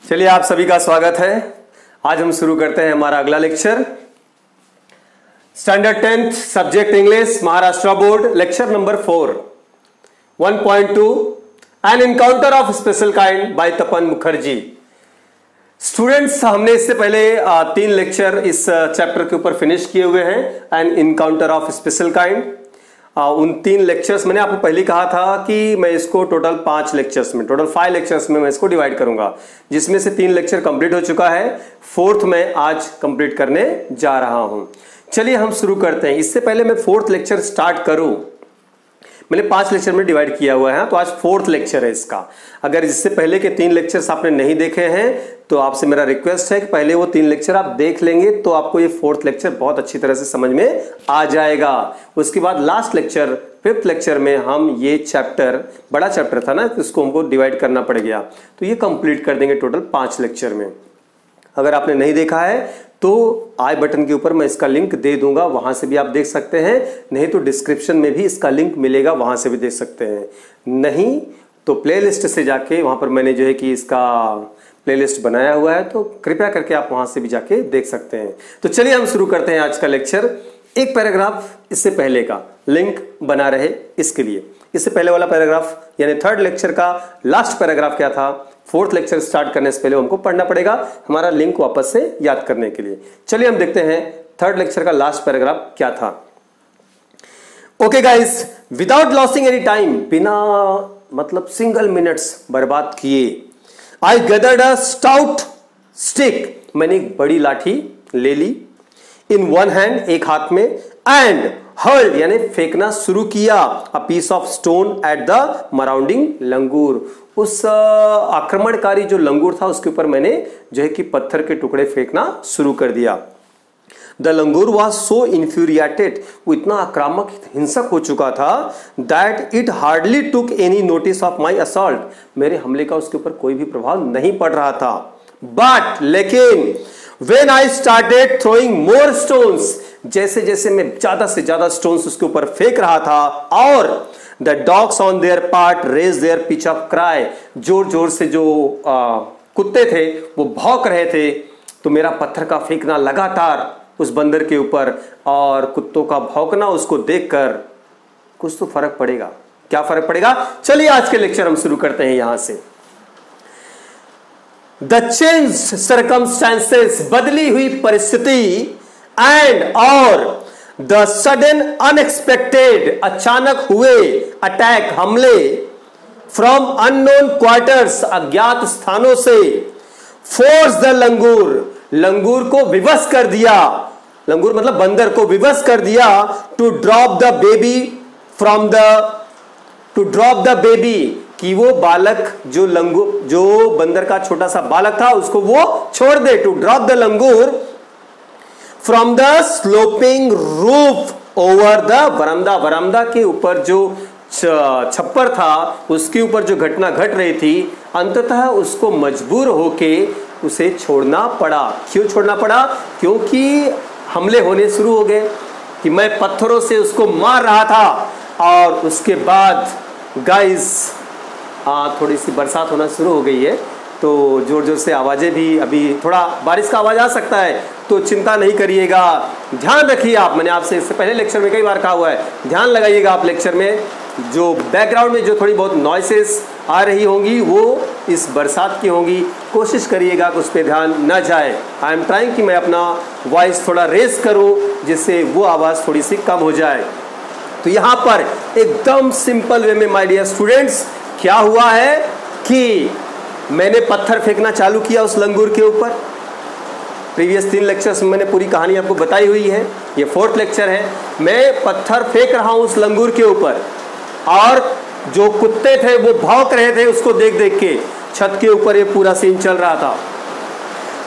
चलिए आप सभी का स्वागत है। आज हम शुरू करते हैं हमारा अगला lecture, standard 10th subject English, Maharashtra board, lecture number 4 1.2 an encounter of special kind by Tapan Mukherjee. Students, हमने इससे पहले 3 लेक्चर इस चैप्टर के ऊपर फिनिश किए हुए हैं, an encounter of special kind. उन 3 लेक्चर्स मैंने आपको पहले कहा था कि मैं इसको टोटल 5 लेक्चर्स में, टोटल 5 लेक्चर्स में मैं इसको डिवाइड करूंगा, जिसमें से 3 लेक्चर कंप्लीट हो चुका है, 4th मैं आज कंप्लीट करने जा रहा हूं। चलिए हम शुरू करते हैं। इससे पहले मैं 4th लेक्चर स्टार्ट करूं, मैंने 5 लेक्चर में डिवाइड किया हुआ है, तो आज 4th लेक्चर है इसका। अगर इससे पहले के 3 लेक्चर्स आपने नहीं देखे हैं तो आपसे मेरा रिक्वेस्ट है कि पहले वो 3 लेक्चर आप देख लेंगे तो आपको ये 4th लेक्चर बहुत अच्छी तरह से समझ में आ जाएगा। उसके बाद लास्ट लेक्चर 5th लेक्चर में हम ये चैप्टर, बड़ा चैप्टर था ना, इसको हमको डिवाइड करना पड़ गया, तो ये कंप्लीट कर देंगे टोटल 5 लेक्चर में। अगर आपने नहीं देखा है तो आई बटन के ऊपर मैं इसका लिंक दे दूंगा, वहां से भी आप देख सकते हैं, नहीं तो डिस्क्रिप्शन में भी इसका लिंक मिलेगा, वहां से भी देख सकते हैं। नहीं तो प्लेलिस्ट से जाके, वहां पर मैंने जो है कि इसका प्लेलिस्ट बनाया हुआ है, तो कृपया करके आप वहां से भी जाके देख सकते हैं। तो चलिए हम शुरू करते हैं आज का लेक्चर। एक पैराग्राफ इससे पहले का लिंक बना रहे इसके लिए। इससे पहले वाला पैराग्राफ यानी 3rd लेक्चर का लास्ट पैराग्राफ क्या था, 4th लेक्चर स्टार्ट करने से पहले हमको पढ़ना पड़ेगा, हमारा लिंक वापस से याद करने के लिए। चलिए हम देखते हैं 3rd लेक्चर का लास्ट पैराग्राफ क्या था। Okay guys, without losing any time, बिना मतलब सिंगल मिनट्स बर्बाद किए, I gathered a stout stick, मैंने एक बड़ी लाठी ले ली, इन वन हैंड, एक हाथ में, एंड हर्ल्ड यानी फेंकना शुरू किया, a piece of stone at the marauding langur, उस आक्रमणकारी जो लंगूर था उसके ऊपर मैंने जो है कि पत्थर के टुकड़े फेंकना शुरू कर दिया। The langur was so infuriated, वो इतना आक्रामक हिंसक हो चुका था, that it hardly took any notice of my assault, मेरे हमले का उसके ऊपर कोई भी प्रभाव नहीं पड़ रहा था। बट लेकिन when I started throwing more stones, जैसे जैसे मैं ज्यादा से ज्यादा स्टोन्स उसके ऊपर फेंक रहा था, और the dogs on their part raised their pitch of cry, जोर जोर से जो कुत्ते थे वो भौंक रहे थे, तो मेरा पत्थर का फेंकना लगातार उस बंदर के ऊपर और कुत्तों का भौंकना, उसको देखकर कुछ तो फर्क पड़ेगा। क्या फर्क पड़ेगा? चलिए आज के लेक्चर हम शुरू करते हैं यहां से। द चेंज्ड सर्कमस्टेंसेस, बदली हुई परिस्थिति, एंड और द सडन अनएक्सपेक्टेड, अचानक हुए अटैक, हमले, फ्रॉम अननोन क्वार्टर्स, अज्ञात स्थानों से, फोर्स द लंगूर, लंगूर को विवश कर दिया, लंगूर मतलब बंदर को विवश कर दिया, to drop the baby from the, to drop the baby, कि वो बालक जो लंगूर, जो बंदर का छोटा सा बालक था उसको वो छोड़ दे, to drop the langur from the sloping roof over the verandah, वरामदा के ऊपर जो छप्पर था उसके ऊपर जो घटना घट रही थी, अंततः उसको मजबूर होके उसे छोड़ना पड़ा। क्यों छोड़ना पड़ा? क्योंकि हमले होने शुरू हो गए, कि मैं पत्थरों से उसको मार रहा था, और उसके बाद गाइस थोड़ी सी बरसात होना शुरू हो गई है, तो जोर जोर से आवाजें भी, अभी थोड़ा बारिश का आवाज आ सकता है, तो चिंता नहीं करिएगा, ध्यान रखिए आप। मैंने आपसे इससे पहले लेक्चर में कई बार कहा हुआ है, ध्यान लगाइएगा आप लेक्चर में, जो बैकग्राउंड में जो थोड़ी बहुत नॉइसेस आ रही होंगी वो इस बरसात की होंगी, कोशिश करिएगा कि उस पर ध्यान न जाए। आई एम ट्राइंग कि मैं अपना वॉइस थोड़ा रेस करूं जिससे वो आवाज़ थोड़ी सी कम हो जाए। तो यहाँ पर एकदम सिंपल वे में माय डियर स्टूडेंट्स क्या हुआ है कि मैंने पत्थर फेंकना चालू किया उस लंगूर के ऊपर। प्रीवियस 3 लेक्चर्स में मैंने पूरी कहानी आपको बताई हुई है, ये 4th लेक्चर है। मैं पत्थर फेंक रहा हूं उस लंगूर के ऊपर, और जो कुत्ते थे वो भौंक रहे थे उसको देख देख के। छत के ऊपर ये पूरा सीन चल रहा था,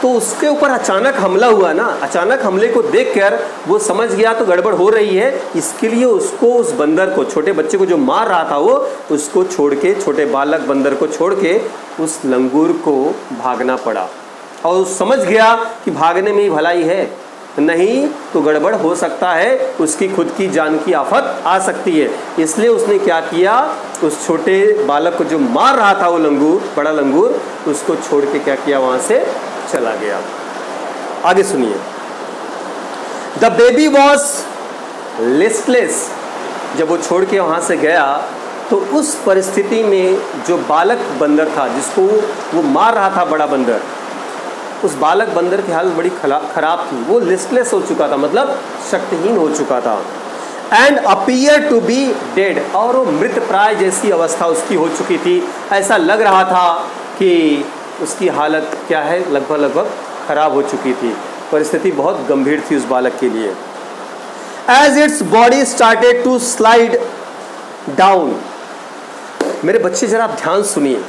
तो उसके ऊपर अचानक हमला हुआ ना, अचानक हमले को देखकर वो समझ गया तो गड़बड़ हो रही है, इसके लिए उसको, उस बंदर को, छोटे बच्चे को जो मार रहा था वो, उसको छोड़ के, छोटे बालक बंदर को छोड़ के उस लंगूर को भागना पड़ा, और समझ गया कि भागने में ही भलाई है, नहीं तो गड़बड़ हो सकता है, उसकी खुद की जान की आफत आ सकती है। इसलिए उसने क्या किया, उस छोटे बालक को जो मार रहा था वो लंगूर, बड़ा लंगूर, उसको छोड़ के क्या किया, वहां से चला गया। आगे सुनिए। The baby was listless. जब वो छोड़ के वहां से गया तो उस परिस्थिति में जो बालक बंदर था जिसको वो मार रहा था, बड़ा बंदर, उस बालक बंदर की हालत बड़ी खराब थी। वो लिस्टलेस हो चुका था, मतलब शक्तिहीन हो चुका था। And appear to be dead, और वो मृत प्राय जैसी अवस्था उसकी हो चुकी थी। ऐसा लग रहा था कि उसकी हालत क्या है, लगभग खराब हो चुकी थी। परिस्थिति बहुत गंभीर थी उस बालक के लिए। As its body started to slide down, मेरे बच्चे जरा आप ध्यान सुनिए।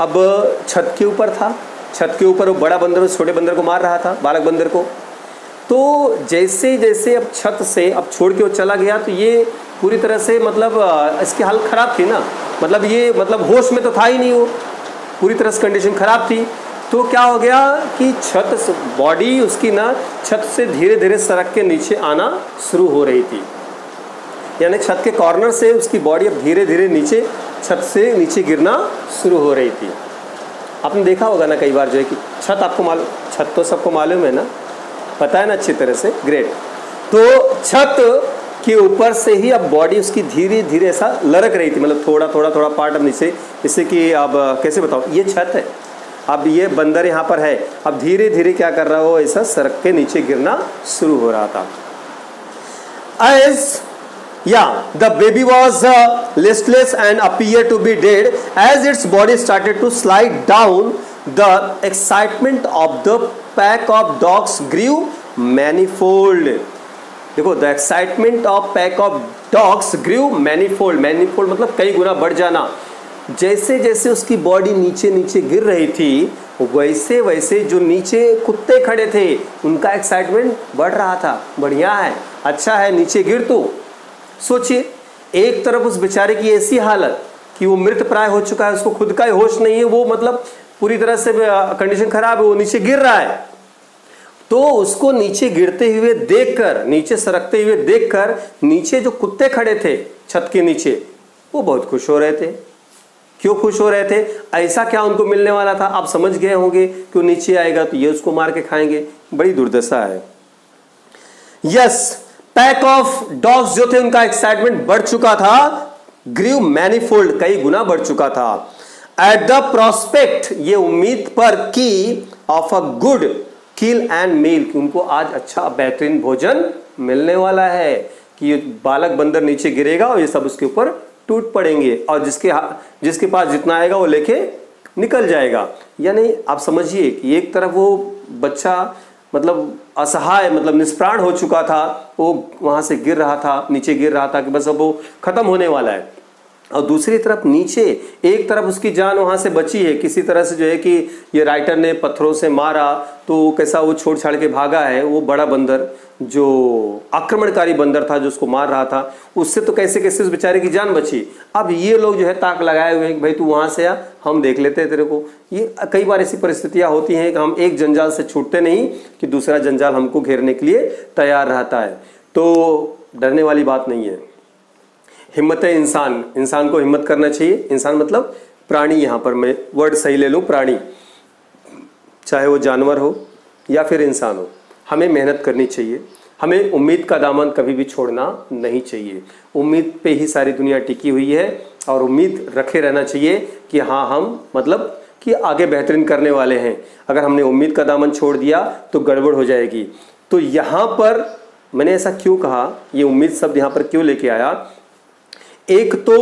अब छत के ऊपर था, छत के ऊपर वो बड़ा बंदर उस छोटे बंदर को मार रहा था, बालक बंदर को। तो जैसे जैसे अब छत से अब छोड़ के वो चला गया तो ये पूरी तरह से मतलब इसकी हालत खराब थी ना, मतलब ये मतलब होश में तो था ही नहीं, वो पूरी तरह से कंडीशन खराब थी। तो क्या हो गया कि छत, बॉडी उसकी ना छत से धीरे धीरे सरक के नीचे आना शुरू हो रही थी, यानी छत के कॉर्नर से उसकी बॉडी अब धीरे धीरे नीचे, छत से नीचे गिरना शुरू हो रही थी। आपने देखा होगा ना कई बार जो है कि छत, आपको मालूम, छत तो सबको मालूम है ना, पता है ना अच्छी तरह से, ग्रेट। तो छत के ऊपर से ही अब बॉडी उसकी धीरे धीरे ऐसा लरक रही थी, मतलब थोड़ा थोड़ा पार्ट अब नीचे, इससे कि अब कैसे बताओ, ये छत है, अब ये बंदर यहाँ पर है, अब धीरे धीरे क्या कर रहा हो, ऐसा सरक के नीचे गिरना शुरू हो रहा था। The baby was listless and appeared to be dead. As its body started to slide down, the excitement of the pack of dogs grew manifold. देखो, the excitement of pack of dogs grew manifold. Manifold मतलब कई गुना बढ़ जाना। जैसे जैसे उसकी body नीचे नीचे गिर रही थी, वैसे वैसे जो नीचे कुत्ते खड़े थे उनका एक्साइटमेंट बढ़ रहा था। बढ़िया है, अच्छा है, नीचे गिर। तो सोचिए, एक तरफ उस बेचारे की ऐसी हालत कि वो मृत प्राय हो चुका है, उसको खुद का ही होश नहीं है, वो मतलब पूरी तरह से कंडीशन खराब है, वो नीचे गिर रहा है। तो उसको नीचे गिरते हुए देखकर, नीचे सरकते हुए देखकर, नीचे जो कुत्ते खड़े थे छत के नीचे, वो बहुत खुश हो रहे थे। क्यों खुश हो रहे थे? ऐसा क्या उनको मिलने वाला था? आप समझ गए होंगे कि वो नीचे आएगा तो ये उसको मार के खाएंगे। बड़ी दुर्दशा है। यस, पैक ऑफ डॉग्स जो थे उनका एक्साइटमेंट बढ़ चुका था, ग्रीव मैनीफोल्ड, कई गुना बढ़ चुका था। एट द प्रोस्पेक्ट, ये उम्मीद पर की, of a good kill and meal, कि उनको आज अच्छा बेहतरीन भोजन मिलने वाला है, कि ये बालक बंदर नीचे गिरेगा और ये सब उसके ऊपर टूट पड़ेंगे और जिसके पास जितना आएगा वो लेके निकल जाएगा। यानी आप समझिए कि एक तरफ वो बच्चा मतलब असहाय, मतलब निष्प्राण हो चुका था, वो वहां से गिर रहा था, नीचे गिर रहा था कि बस अब वो खत्म होने वाला है, और दूसरी तरफ नीचे एक तरफ उसकी जान वहां से बची है किसी तरह से, जो है कि ये राइटर ने पत्थरों से मारा तो कैसा वो छोड़ छाड़ के भागा है, वो बड़ा बंदर जो आक्रमणकारी बंदर था जो उसको मार रहा था, उससे तो कैसे कैसे उस बेचारे की जान बची। अब ये लोग जो है ताक लगाए हुए हैं कि भाई तू वहां से आ, हम देख लेते हैं तेरे को। ये कई बार ऐसी परिस्थितियां होती हैं कि हम एक जंजाल से छूटते नहीं कि दूसरा जंजाल हमको घेरने के लिए तैयार रहता है। तो डरने वाली बात नहीं है, हिम्मत है इंसान को हिम्मत करना चाहिए। इंसान मतलब प्राणी, यहाँ पर मैं वर्ड सही ले लूँ, प्राणी, चाहे वो जानवर हो या फिर इंसान हो, हमें मेहनत करनी चाहिए। हमें उम्मीद का दामन कभी भी छोड़ना नहीं चाहिए। उम्मीद पे ही सारी दुनिया टिकी हुई है और उम्मीद रखे रहना चाहिए कि हाँ, हम मतलब कि आगे बेहतरीन करने वाले हैं। अगर हमने उम्मीद का दामन छोड़ दिया तो गड़बड़ हो जाएगी। तो यहाँ पर मैंने ऐसा क्यों कहा, ये उम्मीद शब्द यहाँ पर क्यों लेके आया? एक तो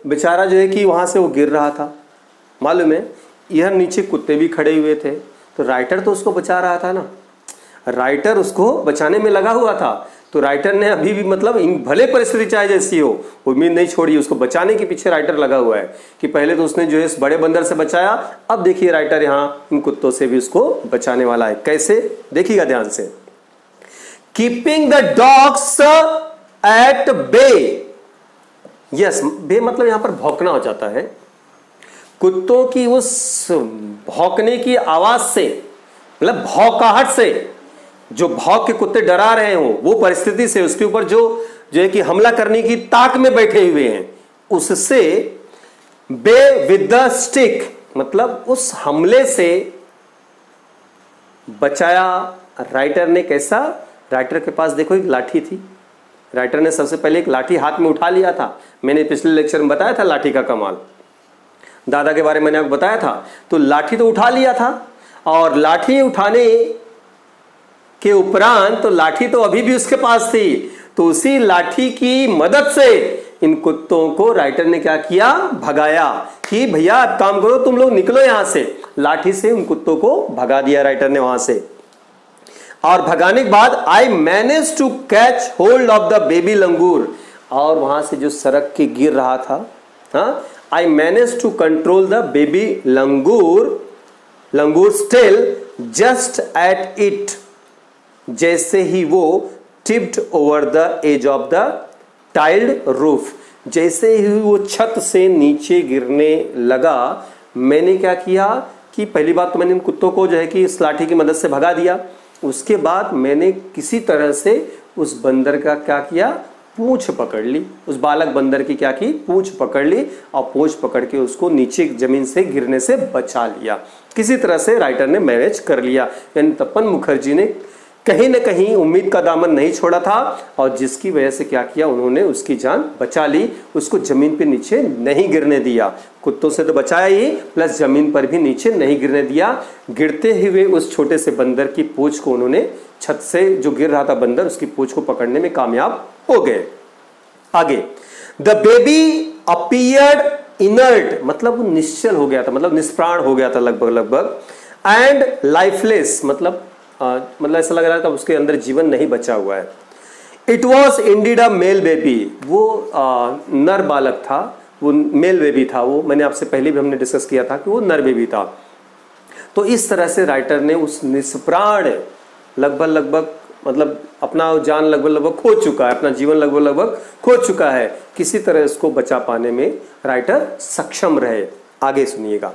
बेचारा जो है कि वहां से वो गिर रहा था, मालूम है, यह नीचे कुत्ते भी खड़े हुए थे, तो राइटर तो उसको बचा रहा था ना, राइटर उसको बचाने में लगा हुआ था। तो राइटर ने अभी भी मतलब भले परिस्थिति चाहे जैसी हो, उम्मीद नहीं छोड़ी, उसको बचाने के पीछे राइटर लगा हुआ है कि पहले तो उसने जो है इस बड़े बंदर से बचाया, अब देखिए राइटर यहाँ इन कुत्तों से भी उसको बचाने वाला है। कैसे? देखिएगा ध्यान से। Keeping the dogs at bay. Yes, bay मतलब यहां पर भौंकना हो जाता है। कुत्तों की उस भौंकने की आवाज से, मतलब भौंकाहट से जो भौंक के कुत्ते डरा रहे हो, वो परिस्थिति से उसके ऊपर जो है कि हमला करने की ताक में बैठे हुए हैं, उससे बे विद द स्टिक, मतलब उस हमले से बचाया राइटर ने। कैसा? राइटर के पास देखो एक लाठी थी, राइटर ने सबसे पहले एक लाठी हाथ में उठा लिया था। मैंने पिछले लेक्चर में बताया था लाठी का कमाल, दादा के बारे में मैंने आपको बताया था। तो लाठी तो उठा लिया था, और लाठी उठाने के उपरांत तो लाठी तो अभी भी उसके पास थी, तो उसी लाठी की मदद से इन कुत्तों को राइटर ने क्या किया? भगाया कि भैया अब काम करो, तुम लोग निकलो यहां से। लाठी से उन कुत्तों को भगा दिया राइटर ने वहां से। और भगाने के बाद I manage to catch hold of the baby langur, और वहां से जो सड़क के गिर रहा था, I manage to control the baby langur still just at it, जैसे ही वो tipped over the edge of the tiled roof, जैसे ही वो छत से नीचे गिरने लगा, मैंने क्या किया कि पहली बात तो मैंने इन कुत्तों को जो है कि इस लाठी की मदद से भगा दिया। उसके बाद मैंने किसी तरह से उस बंदर का क्या किया? पूंछ पकड़ ली। उस बालक बंदर की क्या की? पूंछ पकड़ ली, और पूंछ पकड़ के उसको नीचे जमीन से गिरने से बचा लिया। किसी तरह से राइटर ने मैनेज कर लिया। यानी तपन मुखर्जी ने कहीं ना कहीं उम्मीद का दामन नहीं छोड़ा था, और जिसकी वजह से क्या किया? उन्होंने उसकी जान बचा ली, उसको जमीन पे नीचे नहीं गिरने दिया। कुत्तों से तो बचाया ही, प्लस जमीन पर भी नीचे नहीं गिरने दिया। गिरते हुए उस छोटे से बंदर की पूंछ को उन्होंने, छत से जो गिर रहा था बंदर, उसकी पूंछ को पकड़ने में कामयाब हो गए। आगे, द बेबी अपीयर्ड इनर्ट, मतलब वो निश्चल हो गया था, मतलब निष्प्राण हो गया था लगभग, एंड लाइफलेस, मतलब ऐसा लग रहा था उसके अंदर जीवन नहीं बचा हुआ है। It was indeed a male baby, वो नर बालक था, वो मेल बेबी था। वो मैंने आपसे पहले भी हमने डिस्कस किया था कि वो नर बेबी था। तो इस तरह से राइटर ने उस निष्प्राण लगभग मतलब अपना जान लगभग खो चुका है, अपना जीवन लगभग खो चुका है, किसी तरह इसको बचा पाने में राइटर सक्षम रहे। आगे सुनिएगा।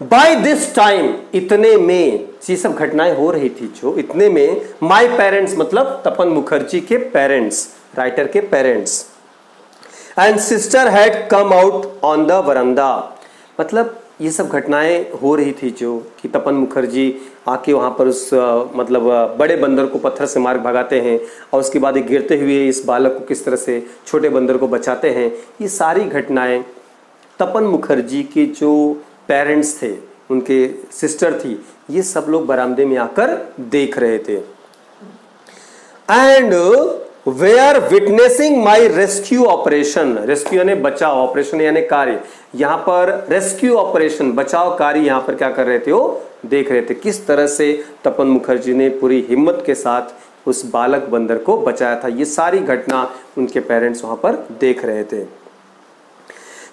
बाय दिस टाइम, इतने में ये सब घटनाएं हो रही थी, जो इतने में माय पेरेंट्स, मतलब तपन मुखर्जी के पेरेंट्स, राइटर के parents, and sister had come out on the वरांडा, मतलब ये सब घटनाएं हो रही थी जो कि तपन मुखर्जी आके वहां पर उस मतलब बड़े बंदर को पत्थर से मार भगाते हैं, और उसके बाद एक गिरते हुए इस बालक को किस तरह से छोटे बंदर को बचाते हैं। ये सारी घटनाएं तपन मुखर्जी के जो पेरेंट्स थे, उनके सिस्टर थी, ये सब लोग बरामदे में आकर देख रहे थे। And they are witnessing my rescue operation, rescue यानी बचाव, ऑपरेशन यानी कार्य, यहां पर रेस्क्यू ऑपरेशन, बचाव कार्य यहां पर क्या कर रहे थे? वो देख रहे थे किस तरह से तपन मुखर्जी ने पूरी हिम्मत के साथ उस बालक बंदर को बचाया था। ये सारी घटना उनके पेरेंट्स वहां पर देख रहे थे।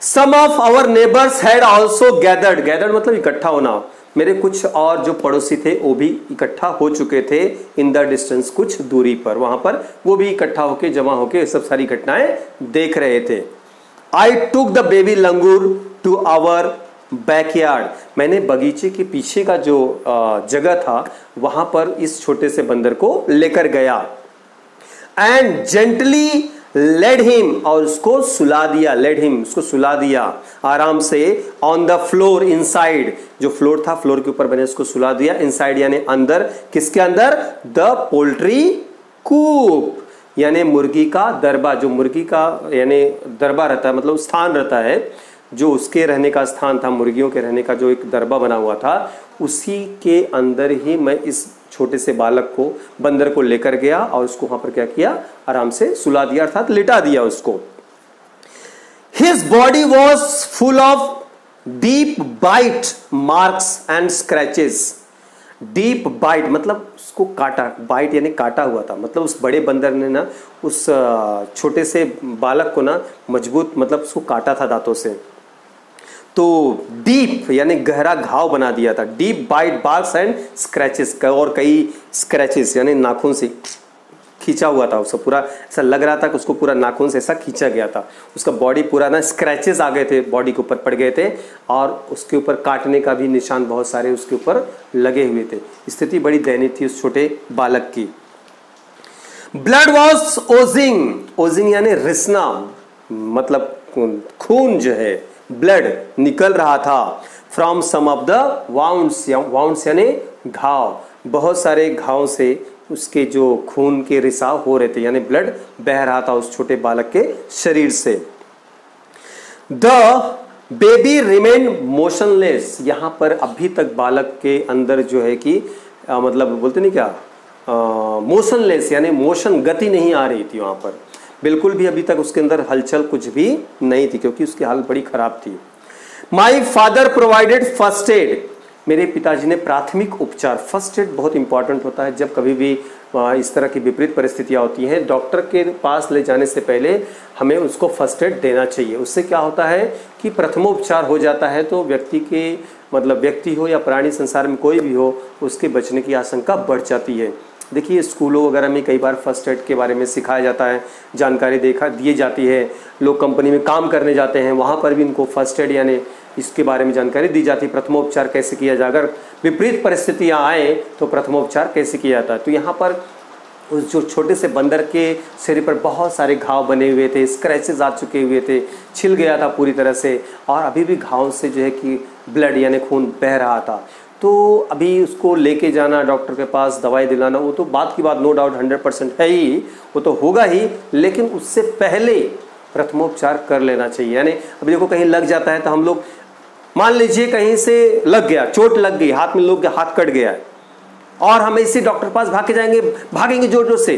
Some of our neighbors had also gathered, gathered मतलब इकट्ठा होना, मेरे कुछ और जो पड़ोसी थे वो भी इकट्ठा हो चुके थे इन द डिस्टेंस, कुछ दूरी पर, वहां पर वो भी इकट्ठा होके जमा होके सब सारी घटनाएं देख रहे थे। I took the baby langur to our backyard, मैंने बगीचे के पीछे का जो जगह था वहां पर इस छोटे से बंदर को लेकर गया। एंड जेंटली लेड हिम, और उसको सुला दिया, लेड हिम, उसको सुला दिया आराम से, ऑन द फ्लोर इनसाइड, जो फ्लोर था फ्लोर के ऊपर मैंने उसको सुला दिया, इनसाइड यानी अंदर, किसके अंदर? द पोल्ट्री कूप, यानी मुर्गी का दरबा, जो मुर्गी का यानी दरबा रहता है, मतलब स्थान रहता है, जो उसके रहने का स्थान था, मुर्गियों के रहने का जो एक दरबा बना हुआ था, उसी के अंदर ही मैं इस छोटे से बालक को, बंदर को लेकर गया, और उसको वहां पर क्या किया? आराम से सुला दिया, अर्थात लिटा दिया उसको। His body was full of deep bite marks and scratches, deep bite मतलब उसको काटा, बाइट यानी काटा हुआ था, मतलब उस बड़े बंदर ने ना उस छोटे से बालक को ना मजबूत, मतलब उसको काटा था दांतों से, तो डीप यानी गहरा घाव बना दिया था। Deep bite marks and scratches, और कई स्क्रैचेस यानी नाखून से खींचा हुआ था, उसका पूरा ऐसा लग रहा था कि उसको पूरा नाखून से ऐसा खींचा गया था। उसका बॉडी पूरा ना स्क्रैचेस आ गए थे, बॉडी के ऊपर पड़ गए थे और उसके ऊपर काटने का भी निशान बहुत सारे उसके ऊपर लगे हुए थे। स्थिति बड़ी दयनीय थी उस छोटे बालक की। ब्लड वॉज ओजिंग, ओजिंग यानी रिसना, मतलब खून जो है, ब्लड निकल रहा था from some of the wounds, wounds यानी घाव, बहुत सारे घाव से उसके जो खून के रिसाव हो रहे थे, यानी ब्लड बह रहा था उस छोटे बालक के शरीर से। द बेबी रिमेन मोशनलेस, यहां पर अभी तक बालक के अंदर जो है कि मतलब बोलते नहीं क्या, मोशनलेस यानी मोशन, गति नहीं आ रही थी वहां पर, बिल्कुल भी अभी तक उसके अंदर हलचल कुछ भी नहीं थी, क्योंकि उसकी हालत बड़ी खराब थी। My father provided first aid, मेरे पिताजी ने प्राथमिक उपचार, फर्स्ट एड बहुत इंपॉर्टेंट होता है। जब कभी भी इस तरह की विपरीत परिस्थितियां होती हैं, डॉक्टर के पास ले जाने से पहले हमें उसको फर्स्ट एड देना चाहिए। उससे क्या होता है कि प्रथमोपचार हो जाता है तो व्यक्ति के मतलब व्यक्ति हो या प्राणी संसार में कोई भी हो, उसके बचने की आशंका बढ़ जाती है। देखिए स्कूलों वगैरह में कई बार फर्स्ट एड के बारे में सिखाया जाता है, जानकारी दी जाती है। लोग कंपनी में काम करने जाते हैं, वहाँ पर भी इनको फर्स्ट एड यानी इसके बारे में जानकारी दी जाती है, प्रथमोपचार कैसे किया जाए, अगर विपरीत परिस्थितियाँ आए तो प्रथमोपचार कैसे किया जाता है। तो यहाँ पर उस जो छोटे से बंदर के शरीर पर बहुत सारे घाव बने हुए थे, स्क्रैचेस आ चुके हुए थे, छिल गया था पूरी तरह से, और अभी भी घाव से जो है कि ब्लड यानी खून बह रहा था। तो अभी उसको लेके जाना डॉक्टर के पास, दवाई दिलाना, वो तो बात की बात नो डाउट 100% है ही, वो तो होगा ही, लेकिन उससे पहले प्रथमोपचार कर लेना चाहिए। यानी अभी देखो कहीं लग जाता है तो हम लोग, मान लीजिए कहीं से लग गया, चोट लग गई, हाथ में लोग हाथ कट गया है और हम इसी डॉक्टर पास भाग के जाएंगे, भागेंगे जोर जोर से,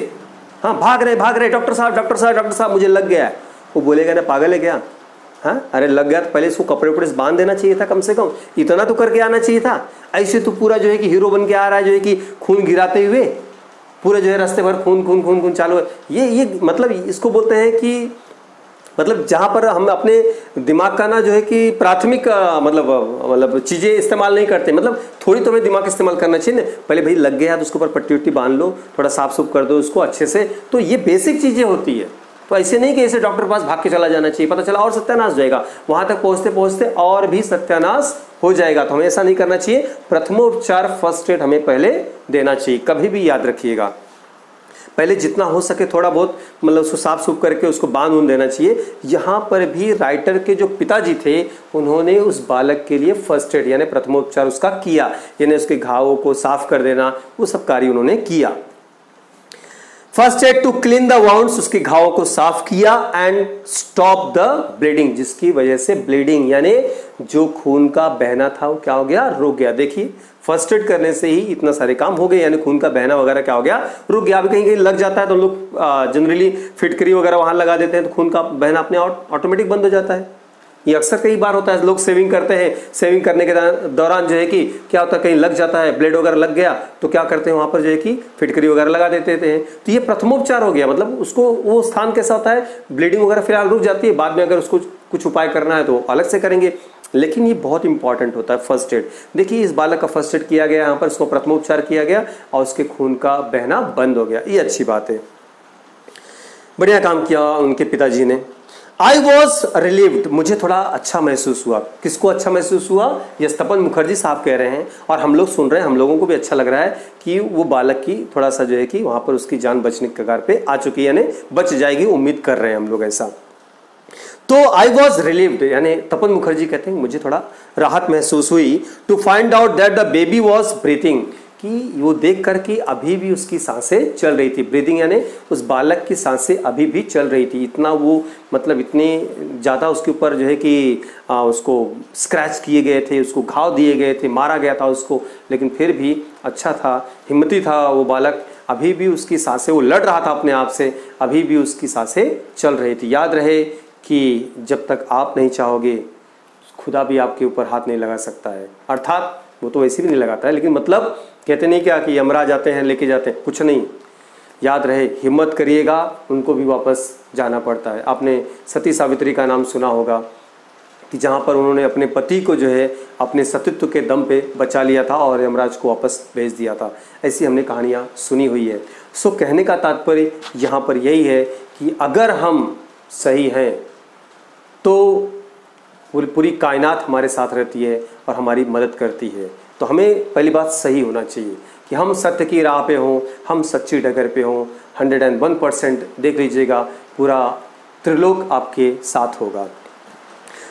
हाँ भाग रहे डॉक्टर साहब डॉक्टर साहब डॉक्टर साहब मुझे लग गया है। वो बोलेगा ना पागल है क्या, हाँ अरे लग गया तो पहले इसको कपड़े उपड़े से बांध देना चाहिए था, कम से कम इतना तो करके आना चाहिए था। ऐसे तो पूरा जो है कि हीरो बन के आ रहा है, जो है कि खून गिराते हुए पूरा जो है रास्ते भर खून खून खून खून चालू है। ये मतलब इसको बोलते हैं कि मतलब जहाँ पर हम अपने दिमाग का ना जो है कि प्राथमिक मतलब चीज़ें इस्तेमाल नहीं करते, मतलब थोड़ी तो हमें दिमाग इस्तेमाल करना चाहिए ना। पहले भाई लग गया तो उसके ऊपर पट्टी उट्टी बांध लो, थोड़ा साफ सुफ कर दो उसको अच्छे से, तो ये बेसिक चीज़ें होती है। तो ऐसे नहीं कि ऐसे डॉक्टर के पास भाग के चला जाना चाहिए, पता चला और सत्यानाश हो जाएगा, वहाँ तक पहुँचते पहुँचते और भी सत्यानाश हो जाएगा। तो हमें ऐसा नहीं करना चाहिए, प्रथमोपचार फर्स्ट एड हमें पहले देना चाहिए, कभी भी याद रखिएगा। पहले जितना हो सके थोड़ा बहुत मतलब उसको साफ सुफ करके उसको बांध उन देना चाहिए। यहाँ पर भी राइटर के जो पिताजी थे उन्होंने उस बालक के लिए फर्स्ट एड यानी प्रथमोपचार उसका किया, यानी उसके घावों को साफ कर देना, वो सब कार्य उन्होंने किया। First aid to clean the wounds, उसके घावों को साफ किया, एंड स्टॉप द ब्लीडिंग, जिसकी वजह से ब्लीडिंग यानी जो खून का बहना था वो क्या हो गया, रुक गया। देखिए फर्स्ट एड करने से ही इतना सारे काम हो गए, यानी खून का बहना वगैरह क्या हो गया, रुक गया। अभी कहीं कहीं लग जाता है तो लोग जनरली फिटकरी वगैरह वहां लगा देते हैं तो खून का बहना अपने ऑटोमेटिक बंद हो जाता है। ये अक्सर कई बार होता है, लोग सेविंग करते हैं, सेविंग करने के दौरान जो है कि क्या होता है कहीं लग जाता है, ब्लेड वगैरह लग गया तो क्या करते हैं वहां पर जो है कि फिटकरी वगैरह लगा देते हैं। तो ये प्रथमोपचार हो गया, मतलब उसको वो स्थान कैसा होता है, ब्लीडिंग वगैरह फिलहाल रुक जाती है, बाद में अगर उसको कुछ उपाय करना है तो अलग से करेंगे, लेकिन ये बहुत इंपॉर्टेंट होता है फर्स्ट एड। देखिए इस बालक का फर्स्ट एड किया गया, यहाँ पर उसको प्रथमोपचार किया गया और उसके खून का बहना बंद हो गया, ये अच्छी बात है, बढ़िया काम किया उनके पिताजी ने। आई वॉज रिलीव्ड, मुझे थोड़ा अच्छा महसूस हुआ। किसको अच्छा महसूस हुआ, ये तपन मुखर्जी साहब कह रहे हैं और हम लोग सुन रहे हैं, हम लोगों को भी अच्छा लग रहा है कि वो बालक की थोड़ा सा जो है कि वहां पर उसकी जान बचने के कगार पे आ चुकी है, यानी बच जाएगी, उम्मीद कर रहे हैं हम लोग ऐसा। तो आई वॉज रिलीव्ड यानी तपन मुखर्जी कहते हैं मुझे थोड़ा राहत महसूस हुई, to find out that the baby was breathing, कि वो देख कर कि अभी भी उसकी सांसें चल रही थी। ब्रीदिंग यानी उस बालक की सांसें अभी भी चल रही थी। इतना वो मतलब इतने ज़्यादा उसके ऊपर जो है कि उसको स्क्रैच किए गए थे, उसको घाव दिए गए थे, मारा गया था उसको, लेकिन फिर भी अच्छा था, हिम्मती था वो बालक, अभी भी उसकी सांसें, वो लड़ रहा था अपने आप से, अभी भी उसकी सांसें चल रही थी। याद रहे कि जब तक आप नहीं चाहोगे खुदा भी आपके ऊपर हाथ नहीं लगा सकता है, अर्थात वो तो वैसे भी नहीं लगाता है, लेकिन मतलब कहते नहीं क्या कि यमराज आते हैं लेके जाते हैं, कुछ नहीं। याद रहे हिम्मत करिएगा, उनको भी वापस जाना पड़ता है। आपने सती सावित्री का नाम सुना होगा, कि जहाँ पर उन्होंने अपने पति को जो है अपने सतीत्व के दम पे बचा लिया था और यमराज को वापस भेज दिया था। ऐसी हमने कहानियाँ सुनी हुई है। सो कहने का तात्पर्य यहाँ पर यही है कि अगर हम सही हैं तो पूरी कायनात हमारे साथ रहती है और हमारी मदद करती है। तो हमें पहली बात सही होना चाहिए कि हम सत्य की राह पे हों, हम सच्ची डगर पे हों। 101% देख लीजिएगा, पूरा त्रिलोक आपके साथ होगा।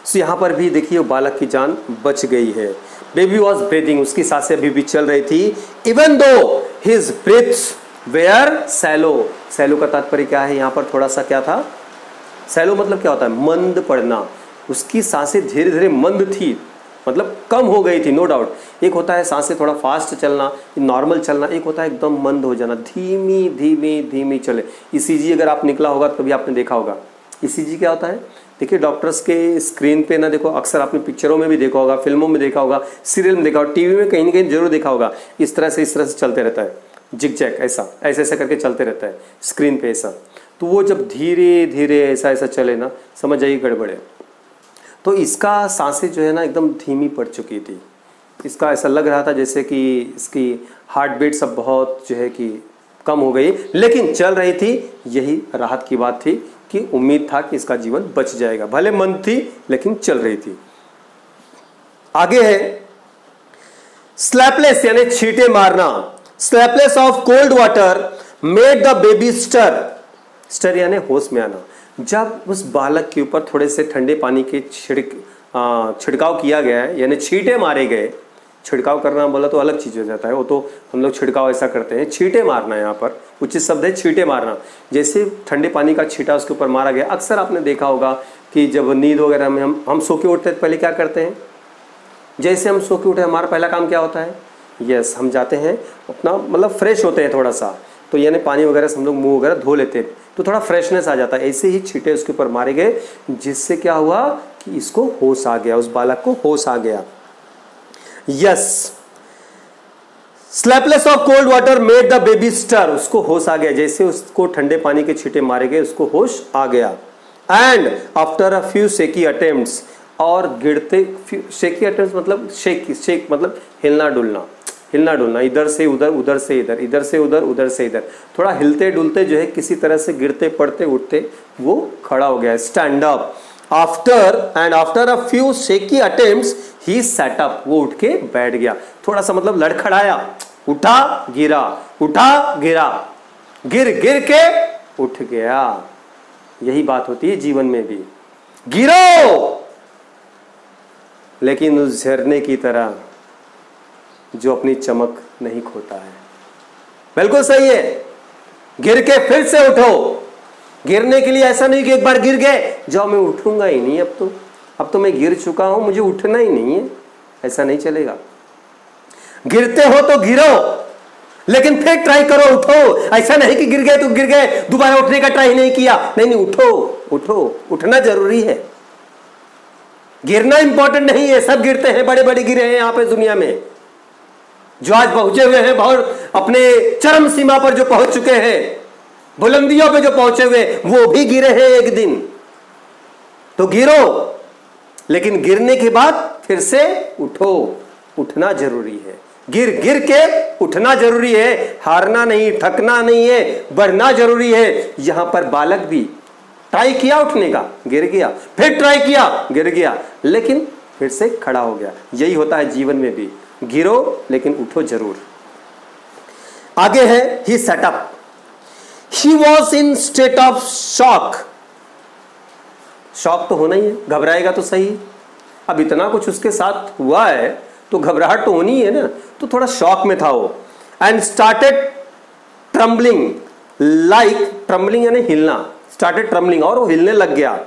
सो यहाँ पर भी देखिए बालक की जान बच गई है। बेबी वॉज ब्रीदिंग, उसकी सांसें अभी भी चल रही थी। Even though his breaths were shallow. Shallow का तात्पर्य क्या है यहाँ पर, थोड़ा सा क्या था, सैलो मतलब क्या होता है, मंद पड़ना। उसकी सांसें धीरे धीरे मंद थी, मतलब कम हो गई थी, नो डाउट। एक होता है सांसें थोड़ा फास्ट चलना, नॉर्मल चलना, एक होता है एकदम मंद हो जाना, धीमी धीमी धीमी चले। ईसीजी अगर आप निकला होगा तो कभी आपने देखा होगा। ईसीजी क्या होता है, देखिए डॉक्टर्स के स्क्रीन पे ना, देखो अक्सर आपने पिक्चरों में भी देखा होगा, फिल्मों में देखा होगा, सीरियल में देखा होगा, टीवी में कहीं ना कहीं जरूर देखा होगा। इस तरह से चलते रहता है, जिग जैग ऐसा ऐसा करके चलते रहता है स्क्रीन पे ऐसा। तो वो जब धीरे धीरे ऐसा चले ना, समझ जाइए गड़बड़ है। तो इसका सांसें जो है ना एकदम धीमी पड़ चुकी थी। इसका ऐसा लग रहा था जैसे कि इसकी हार्ट बीट सब बहुत जो है कि कम हो गई, लेकिन चल रही थी। यही राहत की बात थी कि उम्मीद था कि इसका जीवन बच जाएगा, भले मंद थी लेकिन चल रही थी। आगे है स्लैपलेस यानी छींटे मारना। Splashes of cold water made the baby stir. Stir यानी होश में आना। जब उस बालक के ऊपर थोड़े से ठंडे पानी के छिड़काव किया गया है, यानी छींटे मारे गए। छिड़काव करना बोला तो अलग चीज हो जाता है, वो तो हम लोग छिड़काव ऐसा करते हैं। छींटे मारना, यहाँ पर उचित शब्द है छींटे मारना। जैसे ठंडे पानी का छींटा उसके ऊपर मारा गया। अक्सर आपने देखा होगा कि जब नींद वगैरह में हम सो के उठते हैं, पहले क्या करते हैं, जैसे हम सो के उठे हमारा पहला काम क्या होता है, यस हम जाते हैं अपना मतलब फ्रेश होते हैं थोड़ा सा, तो यानी पानी वगैरह से हम लोग मुंह वगैरह धो लेते हैं, तो थोड़ा फ्रेशनेस आ जाता है। ऐसे ही छींटे उसके ऊपर मारे गए, जिससे क्या हुआ कि इसको होश आ गया, उस बालक को होश आ गया। Yes, splashes of cold water made the baby stir. उसको होश आ गया, जैसे उसको ठंडे पानी के छींटे मारे गए उसको होश आ गया। And after a few shaky attempts, और गिरते शेकी अटेम्प्ट्स मतलब शेक मतलब हिलना डुलना, इधर से उधर, उधर से इधर, इधर से उधर, उधर से इधर, थोड़ा हिलते डुलते जो है किसी तरह से गिरते पड़ते उठते वो खड़ा हो गया, stand up. After a few shaky attempts he sat up, वो उठ के बैठ गया। थोड़ा सा मतलब लड़खड़ाया, उठा गिरा, उठा गिरा, गिर के उठ गया। यही बात होती है जीवन में भी, गिरो लेकिन उस झरने की तरह जो अपनी चमक नहीं खोता है। बिल्कुल सही है, गिर के फिर से उठो। गिरने के लिए ऐसा नहीं कि एक बार गिर गए जाओ मैं उठूंगा ही नहीं, अब तो मैं गिर चुका हूं, मुझे उठना ही नहीं है, ऐसा नहीं चलेगा। गिरते हो तो गिरो लेकिन फिर ट्राई करो, उठो। ऐसा नहीं कि गिर गए तो गिर गए, दोबारा उठने का ट्राई नहीं किया, नहीं उठो, उठना जरूरी है। गिरना इंपॉर्टेंट नहीं है, सब गिरते हैं, बड़े बड़े गिरे हैं यहाँ पे दुनिया में, जो आज पहुंचे हुए हैं बहुत अपने चरम सीमा पर, जो पहुंच चुके हैं बुलंदियों पे जो पहुंचे हुए, वो भी गिरे हैं एक दिन। तो गिरो लेकिन गिरने के बाद फिर से उठो, उठना जरूरी है। गिर के उठना जरूरी है, हारना नहीं, थकना नहीं है, बढ़ना जरूरी है। यहां पर बालक भी ट्राई किया उठने का, गिर गया, फिर ट्राई किया, गिर गया, लेकिन फिर से खड़ा हो गया। यही होता है जीवन में भी, गिरो लेकिन उठो जरूर। आगे है he sat up. He was in state of shock. Shock तो होना ही है, घबराएगा तो सही। अब इतना कुछ उसके साथ हुआ है तो घबराहट तो होनी है ना, तो थोड़ा शॉक में था वो। And started trembling, like trembling यानी हिलना, स्टार्टेड ट्रम्बलिंग, और वो हिलने लग गया।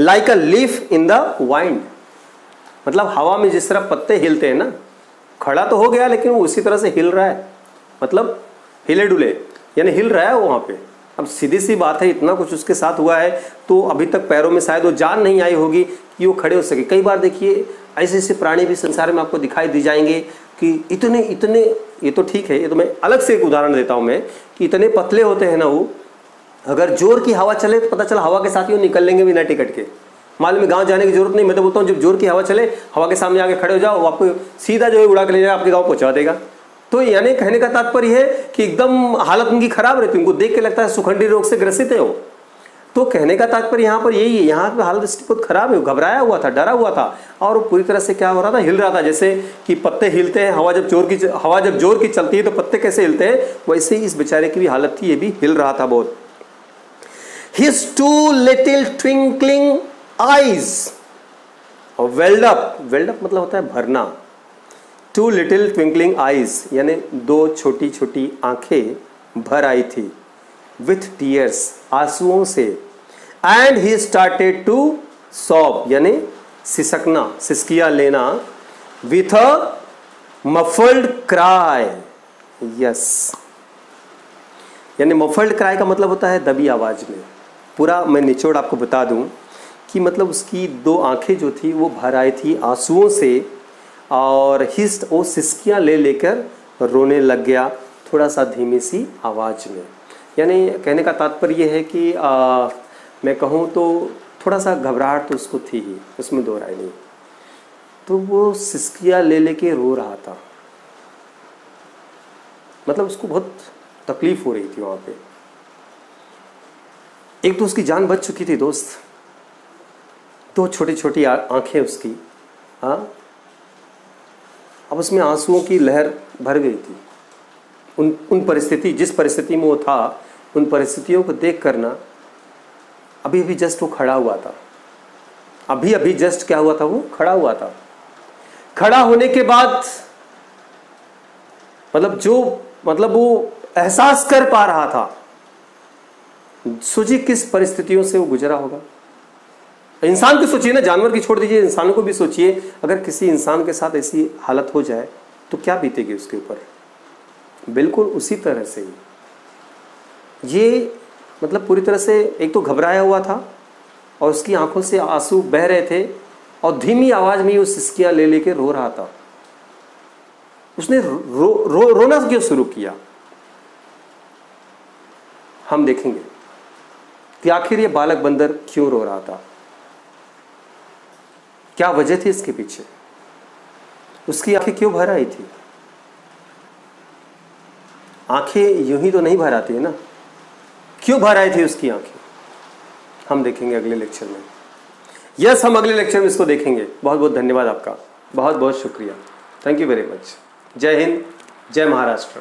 Like a leaf in the wind, मतलब हवा में जिस तरह पत्ते हिलते हैं ना, खड़ा तो हो गया लेकिन वो उसी तरह से हिल रहा है, मतलब हिले डुले यानी हिल रहा है वो वहां पे। अब सीधी सी बात है, इतना कुछ उसके साथ हुआ है तो अभी तक पैरों में शायद वो जान नहीं आई होगी कि वो खड़े हो सके। कई बार देखिए ऐसे ऐसे प्राणी भी संसार में आपको दिखाई दी जाएंगे कि इतने, ये तो ठीक है, ये तो मैं अलग से एक उदाहरण देता हूं मैं, कि इतने पतले होते हैं ना वो, अगर जोर की हवा चले तो पता चला हवा के साथ ही वो निकल लेंगे बिना टिकट के, मालूम है गांव जाने की जरूरत नहीं। मैं तो बोलता हूँ जब जोर की हवा चले, हवा के सामने आके खड़े हो जाओ, वो आपको सीधा जो है उड़ा के ले जाएगा, आपके गांव पहुंचा देगा। तो यानी कहने का तात्पर्य है कि एकदम हालत उनकी खराब रहती है, उनको देख के लगता है सुखंडी रोग से ग्रसित है वो। तो कहने का तात्पर्य यहाँ पर यही है, यहाँ पर हालत इसकी बहुत खराब है, घबराया हुआ था, डरा हुआ था, और वो पूरी तरह से क्या हो रहा था, हिल रहा था। जैसे कि पत्ते हिलते हैं, हवा जब जोर की चलती है तो पत्ते कैसे हिलते हैं, वैसे ही इस बेचारे की भी हालत थी, ये भी हिल रहा था बहुत। His two little twinkling eyes, welled up मतलब होता है भरना। Two little twinkling eyes यानी दो छोटी छोटी आंखें भर आई थी, with tears आंसुओं से। And he started to sob यानी सिसकना, सिसकिया लेना, with a muffled cry। yes यानी muffled cry का मतलब होता है दबी आवाज में। पूरा मैं निचोड़ आपको बता दूं कि मतलब उसकी दो आंखें जो थी वो भर आई थी आंसुओं से, और हिस्ट वो सिसकियां ले लेकर रोने लग गया, थोड़ा सा धीमी सी आवाज में। यानी कहने का तात्पर्य है कि मैं कहूँ तो थोड़ा सा घबराहट तो उसको थी ही, उसमें दो राय नहीं। तो वो सिसकियां ले लेके रो रहा था, मतलब उसको बहुत तकलीफ हो रही थी वहाँ पे। एक तो उसकी जान बच चुकी थी दोस्त, दो छोटी छोटी आंखें उसकी, हाँ, अब उसमें आंसुओं की लहर भर गई थी। उन परिस्थिति, जिस परिस्थिति में वो था, उन परिस्थितियों को देख करना, अभी अभी जस्ट वो खड़ा हुआ था, अभी अभी जस्ट क्या हुआ था, वो खड़ा हुआ था। खड़ा होने के बाद मतलब वो एहसास कर पा रहा था। सोचिए किस परिस्थितियों से वो गुजरा होगा। इंसान को सोचिए ना, जानवर की छोड़ दीजिए, इंसानों को भी सोचिए, अगर किसी इंसान के साथ ऐसी हालत हो जाए तो क्या बीतेगी उसके ऊपर। बिल्कुल उसी तरह से ही ये मतलब पूरी तरह से एक तो घबराया हुआ था, और उसकी आंखों से आंसू बह रहे थे, और धीमी आवाज में वो सिसकियां ले लेके रो रहा था। उसने रोना क्यों शुरू किया, हम देखेंगे कि आखिर ये बालक बंदर क्यों रो रहा था, क्या वजह थी इसके पीछे, उसकी आंखें क्यों भर आई थी। आंखें यूं ही तो नहीं भर आती है ना, क्यों भर आई थी उसकी आंखें, हम देखेंगे अगले लेक्चर में। यस, हम अगले लेक्चर में इसको देखेंगे। बहुत बहुत धन्यवाद आपका, बहुत बहुत शुक्रिया, थैंक यू वेरी मच। जय हिंद, जय महाराष्ट्र।